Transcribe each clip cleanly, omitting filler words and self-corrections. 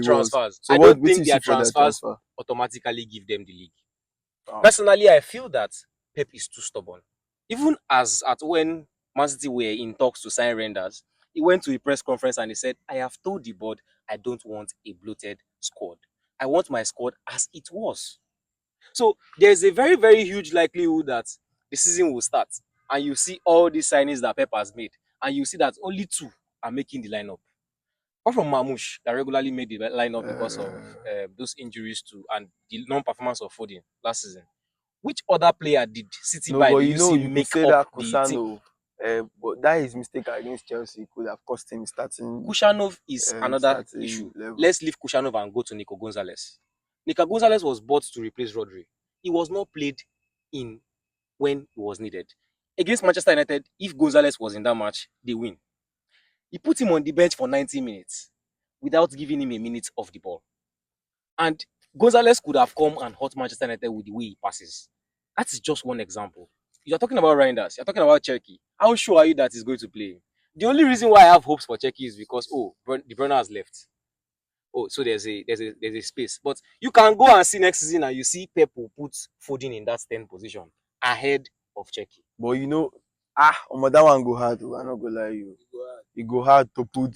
it was. transfers. So I what don't do you think see their for that transfers transfer? automatically give them the league. Wow. Personally, I feel that Pep is too stubborn. Even as at when Man City were in talks to sign Renders, he went to a press conference and he said, I have told the board I don't want a bloated squad. I want my squad as it was. So there's a very, very huge likelihood that the season will start and you see all these signings that Pep has made, and you see that only two are making the lineup. Apart from Mamouche, that regularly made the lineup because of those injuries to and the non-performance of Foden last season. Which other player did City No, buy? but Do you you know, see you could make say up that the team? Kusano, but that his mistake against Chelsea could have cost him Kushanov is another issue. starting level. Let's leave Kushanov and go to Nico Gonzalez. Nico Gonzalez was bought to replace Rodri. He was not played in when he was needed. Against Manchester United, if Gonzalez was in that match, they win. He put him on the bench for 90 minutes without giving him a minute off the ball. And Gonzalez could have come and hurt Manchester United with the way he passes. That is just one example. You're talking about Reinders, you're talking about Cherky. How sure are you that he's going to play? The only reason why I have hopes for Cherky is because De Bruyne has left. Oh, so there's a space. But you can go and see next season and you see Pep will put Foden in that 10th position ahead of Cherky. But you know, that one go hard. I'm not gonna lie you. It go hard to put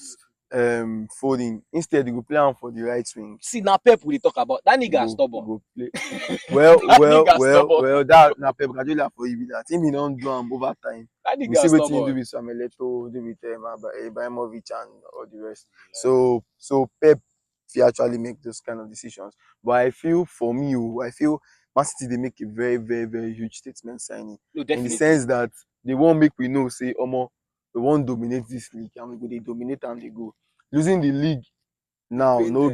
Foden. Instead, you go play him for the right wing. See, now Pep will talk about that You nigga go, stubborn. you go play. Well, That nigga stubborn. that na Pep Guardiola for you be that. Him he don't do am over time. That We see nigga what he do stubborn. with Samuel Eto'o, do with Ibrahimovic and all the rest. So Pep he actually make those kind of decisions. But I feel for me, I feel Man City they make a very, very, very huge statement signing No, in the definitely. sense that they won't make we know say Omo we won't dominate this league and we go they dominate and they go. Losing the league now no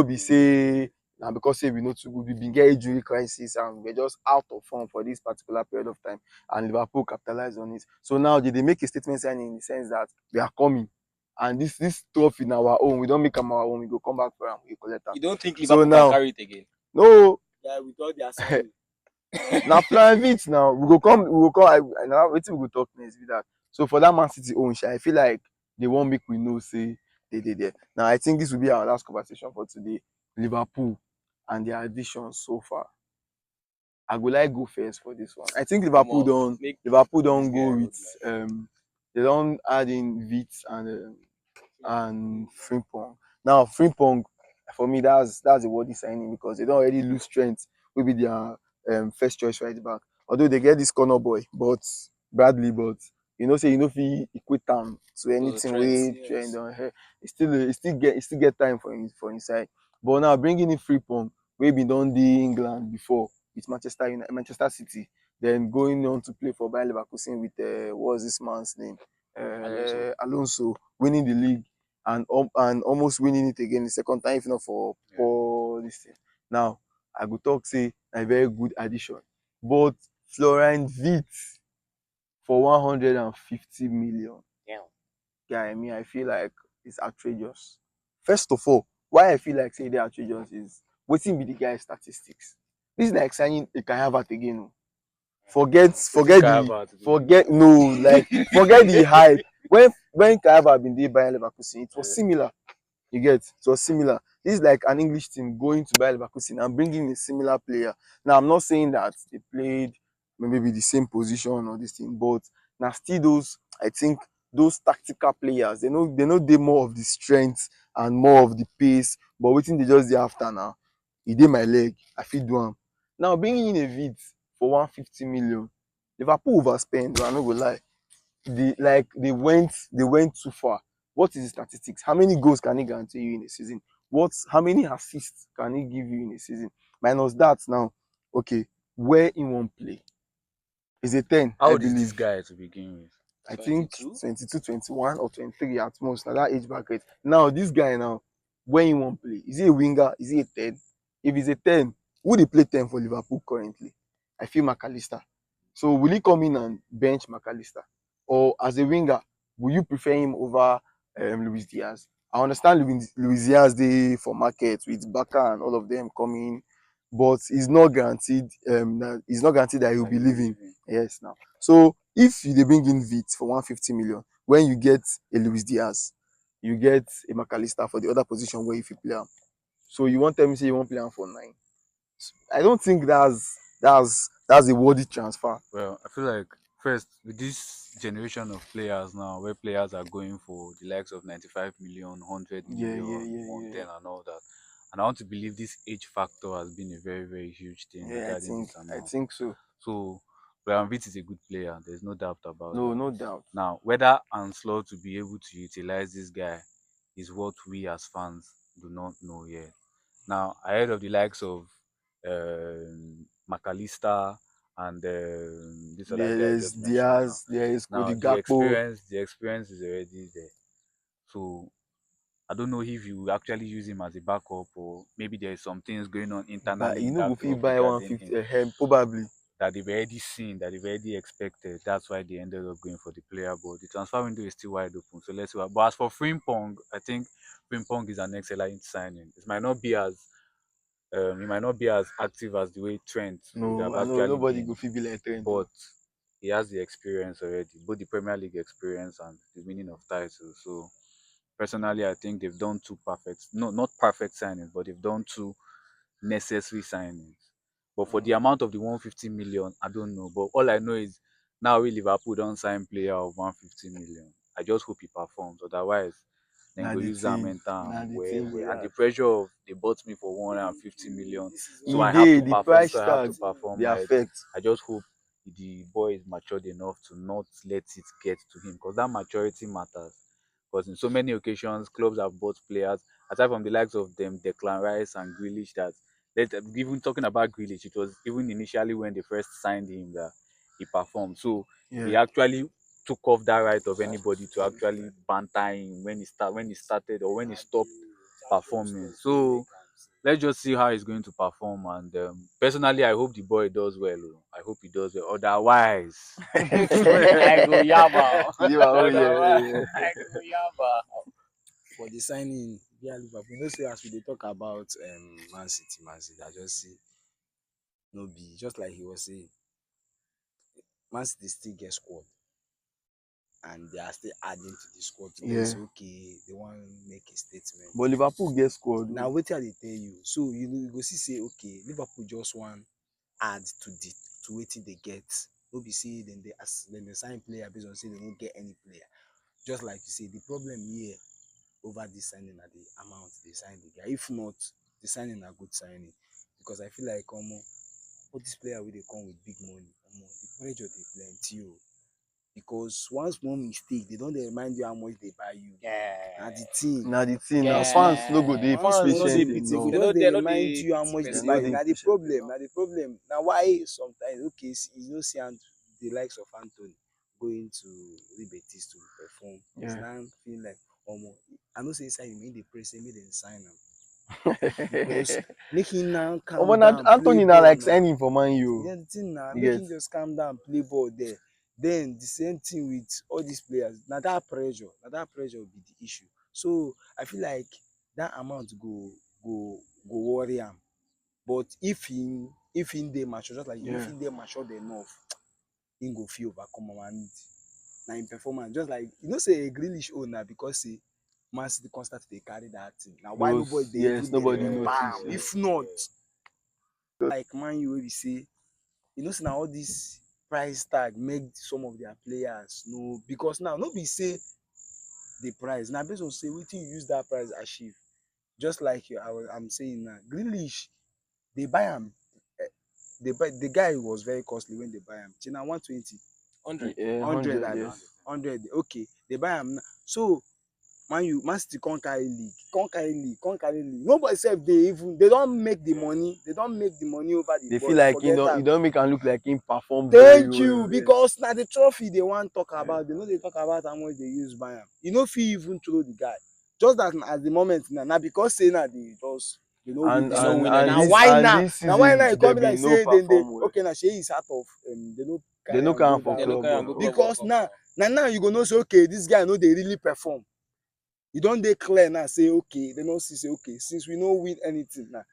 be say na because say we no too good. We been get injury crisis and we're just out of form for this particular period of time, and Liverpool capitalize on it. So now they make a statement signing in the sense that we are coming, and this trophy in our own, we don't make them our own, we go come back for am, we collect am. You don't think So Liverpool can now carry it again? no, Yeah, with all their signing. now plan it now. We go come. Now wetin we go talk next be that. So for that Man City own share, I feel like they won't make we know say they did there. Now I think this will be our last conversation for today. Liverpool and their additions so far. I go like go first for this one. I think Liverpool don't go with they don't add in Vitz and Frimpong. Now Frimpong for me that's a worthy signing because they don't already lose strength. Will be their first choice right back. Although they get this corner boy, but Bradley, but you know say you know if he equate them to anything we trend on here, he still get time for inside. But now bringing in Frimpong, we been done the England before with Manchester City, then going on to play for Bayer Leverkusen with what's this man's name? Alonso winning the league and almost winning it again the second time, if not for this thing. Now, I go talk say a very good addition. But Florian Wirtz for 150 million. Damn. Yeah, I mean, I feel like it's outrageous. First of all, why I feel like say they're outrageous is waiting be the guy's statistics. This is like signing a Kayavat again. Oh. Forget the hype. When Kayava been there by Leverkusen, it was similar. You get it was similar. This is like an English team going to Bayer Leverkusen and bringing a similar player. Now I'm not saying that they played maybe the same position or this thing, but now still those I think those tactical players they know they more of the strength and more of the pace, but waiting they just the after now. He did my leg, I feel do him. Now bringing in a vid for 150 million, Liverpool overspend, I'm not gonna lie. They went too far. What is the statistics? How many goals can he guarantee you in a season? How many assists can he give you in a season? Minus that now, okay, where in one play? Is a 10. How old is this guy to begin with? I think 22, 21 or 23 at most. Now that age bracket. Now this guy now, where in one play? Is he a winger? Is he a 10? If he's a 10, who they play 10 for Liverpool currently? I feel McAllister. So will he come in and bench McAllister? Or as a winger, will you prefer him over Luis Diaz? I understand Luis Diaz day for market with Baka and all of them coming, but he's not guaranteed. He's not guaranteed that he'll be leaving. Yes, now. So if they bring in Vit for 150 million, when you get a Luis Diaz, you get a McAllister for the other position where if you play him. So you want tell me say you won't play am for 9? I don't think that's a worthy transfer. Well, I feel like first with this generation of players now, where players are going for the likes of 95 million, 100 Yeah, yeah, million, yeah, yeah. 110, and all that. And I want to believe this age factor has been a very, very huge thing Yeah, regarding this I amount. think so. So, Brian Vitt is a good player. There's no doubt about No, that. no doubt. Now, whether Anslot to be able to utilize this guy is what we as fans do not know yet. Now, ahead of the likes of McAllister and this other guy I There's just mentioned now. Diaz, there is Now, Cody Gakpo. the experience is already there. So I don't know if you actually use him as a backup, or maybe there is some things going on But internally you in know, go that fit club buy regarding him 150 probably. that they've already seen, that they've already expected. That's why they ended up going for the player. But the transfer window is still wide open. So let's see. But as for Frimpong, I think Frimpong is an excellent signing. He might not be as active as the way Trent would No, have I know actually nobody been, go fit be like Trent. but he has the experience already, both the Premier League experience and the winning of titles. So personally, I think they've done two perfect, no, not perfect signings, but they've done two necessary signings. But for the amount of the 150 million, I don't know. But all I know is now we Liverpool don't sign player of 150 million. I just hope he performs. Otherwise, then Now go the use that thing, mental now the well, thing be well. And the that. pressure of they bought me for 150 million. So E I have dey to the perform. price So I have tag to perform. dey affect. I just hope the boy is matured enough to not let it get to him, because that maturity matters. Because in so many occasions, clubs have bought players, aside from the likes of them, Declan Rice and Grealish, that even talking about Grealish, it was even initially when they first signed him that he performed. So they Yeah. actually took off that right of anybody to actually banter him when he started or when he stopped performing. So let's just see how he's going to perform. And personally, I hope the boy does well. Oh. I hope he does well. Otherwise, I go yaba. You are, oh Otherwise, yeah. I go yaba. For the signing via Liverpool, you know, say as we dey talk about Man City, I just say no be just like he was saying, Man City still get squad and they are still adding to the squad to tell you Yeah. say okay, they want make a statement. But Liverpool get squad. Now wetin I dey tell you, so you go see say okay, Liverpool just wan add to wetin they get. No be say dem dey sign player based on say they no get any player. Just like you say, the problem here over this signing na the amount they sign the guy. If not, the signing na good signing, because I feel like all these players wey dey come with big money, the pressure dey plenty o. Because one small mistake, they don dey remind you how much they buy you. Na the thing. Na the thing. Now Yeah. fans no go dey Fans no dey patient pitiful, enough. just dey They no remind dey you how much pity they They buy no you. dey Na the patient problem. enough. Na the problem. Na why sometimes okay, you no see the likes of Anthony going to Liberties to perform. It's Yeah. now feel like I know say inside him dey pray say make dem sign am. Because make him now calm Na down, play Anthony na ball like now. signing for Man U. Yeah, the thing now, You make get? him just calm down, play ball there. Then the same thing with all these players. Now that pressure will be the issue. So I feel like that amount go worry him. But if him dey mature, just like if Yeah. him dey matured enough, him go fit overcome am. And na him performance, just like you know say a Grealish own na because say Man City constant dey carry that thing. Now why nobody dey even dey nobody remember am? notice. Yeah. If not, like Man U wey be say, you know say na all this price tag make some of their players no, because now no be say the price na based on say wetin you use that price achieve. Just like I'm saying now, Grealish they buy am, the guy was very costly when they buy am. Till na 120, 100. Yeah, 100 100, abi, yes. 100. Okay, they buy am now. So Man City come carry league. Nobody sef dey even, they don make the money over the They boy. feel like Forget he am. don't make him look like him perform very Thank well. you, Yeah. because na the trophy they wan talk about. They no dey talk about how much they use buy am. You no fit even throw the guy. Just that at the moment na because say na they no win And the They no season. win and Na anything. this why and now? this Na why now season e they come be like been no say they perform well. okay na shey is out of they no They carry no am carry go am for that They no club. carry am go World Club Cup. World because Cup. now you go know say okay, this guy no dey really perform. You don dey clear now say okay, they no see say okay, since we no win anything now,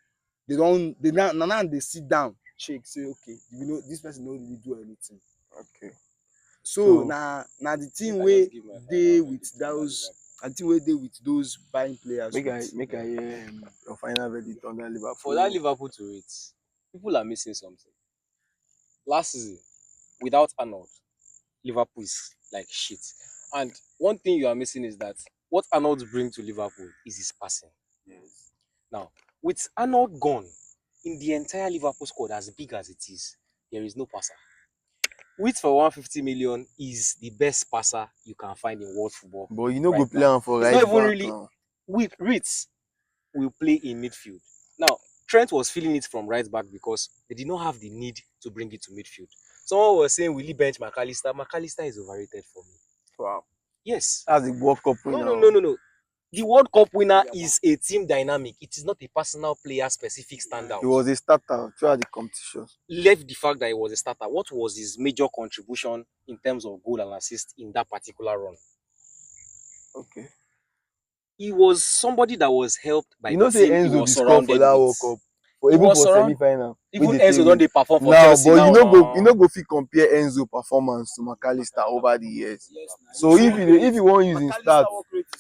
now they sit down check say okay, we know this person no really do anything. Okay. So So na the thing I wey just give my dey final with verdict on that those Liverpool. and thing wey dey with those buying players Make I with hear your final verdict on that Liverpool. For that Liverpool to rate, people are missing something. Last season, without Arnold, Liverpool is like shit. And one thing you are missing is that what Arnold brings to Liverpool is his passing. Yes. Now, with Arnold gone, in the entire Liverpool squad, as big as it is, there is no passer. Which for 150 million is the best passer you can find in world football. But you know right go play now. am for It's right not even back really now. with Ritz will play in midfield. Now, Trent was feeling it from right back because they did not have the need to bring it to midfield. Someone was saying, will he bench McAllister? McAllister is overrated for me. Wow. Yes. That's the World Cup winner. No. The World Cup winner is a team dynamic. It is not a personal player specific standout. He was a starter throughout the competition. Left the fact that he was a starter. What was his major contribution in terms of goal and assist in that particular run? Okay. He was somebody that was helped by You the know say team he Enzo was dey score for surrounded that with. World Cup. For He even was for surrounded. semi-final. Even wey dey Enzo take don't place. perform for Now, Chelsea but now. you no go fit compare Enzo performance to McAllister over the years. So if you wan use him start,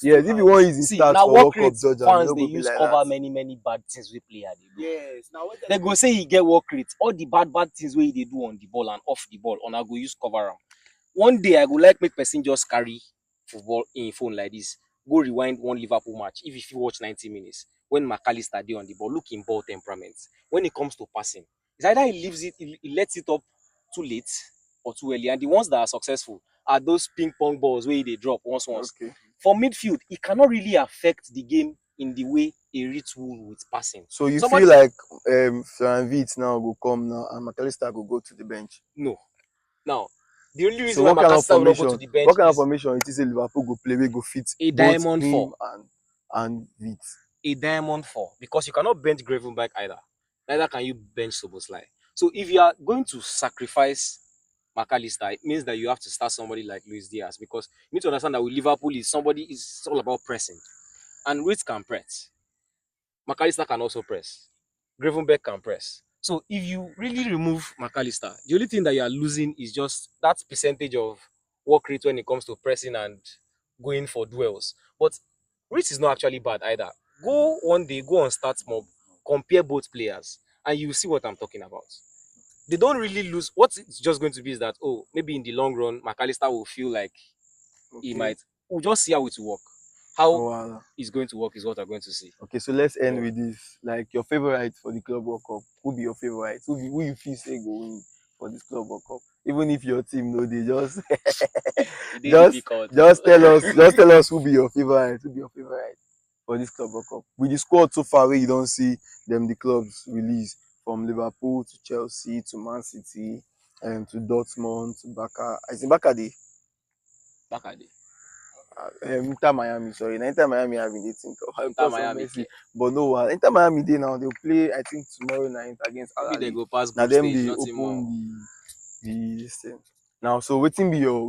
yes, if you wan use him See, start now for work World Cup rate judge am, e fans no they go be use like cover that. many bad things we player they do. yes na wetin They go say he get work rate. All the bad things where they do on the ball and off the ball, and I go use cover am. One day I go like make person just carry football in phone like this. Go rewind one Liverpool match. If you watch 90 minutes, when McAllister dey on the ball, look in ball temperament. When it comes to passing, it's either he leaves it, he lets it up too late or too early. And the ones that are successful are those ping pong balls where they drop once. Okay. For midfield, it cannot really affect the game in the way a Ritz will with passing. So you Somebody- feel like Florian Wirtz now go come now and McAllister go to the bench. No. Now, the only So reason why what kind of McAllister will not go to formation? the bench What kind of is formation it is a Liverpool go play? We go fit a both diamond him four. and Wirtz. A diamond 4 because you cannot bench Gravenberch either. Neither can you bench Soboslai. So if you are going to sacrifice McAllister, it means that you have to start somebody like Luis Diaz because you need to understand that with Liverpool is somebody is all about pressing, and Ritz can press. McAllister can also press. Gravenberch can press. So if you really remove McAllister, the only thing that you are losing is just that percentage of work rate when it comes to pressing and going for duels. But Ritz is not actually bad either. Go one day, go on Stats Mob, compare both players, and you see what I'm talking about. They don't really lose. What it's just going to be is that, oh, maybe in the long run, McAllister will feel like he Okay. might. We'll just see how it will work. How Oh, wow. it's going to work is what we're going to see. Okay, so let's end Yeah. with this. Like your favorite for the Club World Cup. Who be your favorite? Who you feel say go win for this Club World Cup? Even if your team know they just It is just difficult. just tell us who be your favorite. Who be your favorite for this Club World Cup? With the squad so far where you don't see them the clubs release from Liverpool to Chelsea to Man City to Dortmund to Barca. I think Barca dey Back at it. Inter Miami, sorry. Now Inter Miami have been dating Inter because of Miami. Messi. But no, Inter Miami dey now. They'll play, I think, tomorrow night against Maybe Al they Ahly. go past Now group them stage, they nothing more. open the this thing. Now, so waiting be your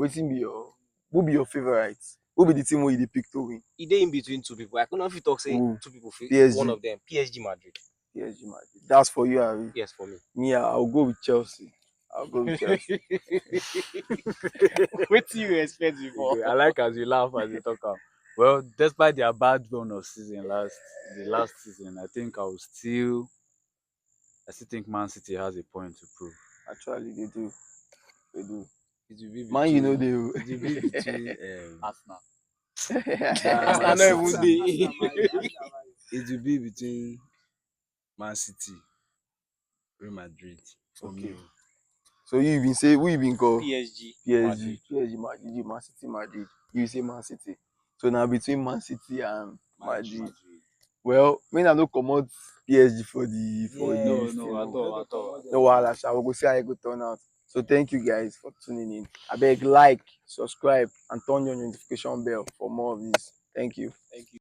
who be your favorite? Who be the team where you dey pick to win? He dey in between two people. I couldn't fit talk say Who? two people. PSG. One of them, PSG Madrid. PSG Madrid. That's for you, Harry. Yes, for me. Me, I'll go with Chelsea. I'll go with Chelsea. What do you expect before? I like as you laugh as you talk am. Well, despite their bad run of the last season, I still think Man City has a point to prove. Actually, they do. They do. it will be Man, you know they. it will be between Arsenal. Arsenal not even dey. it will be between Man City, Real Madrid for Okay. me. So you been say who you been call? PSG. PSG, PSG, Madrid, Man City, Madrid. You say Man City. So now between Man City and Madrid. Well, when I no comot PSG for the No, this no, thing, at all. no wahala, sha. We go see how it go turn out. So thank you guys for tuning in. Abeg like, subscribe, and turn on your notification bell for more of this. Thank you. Thank you.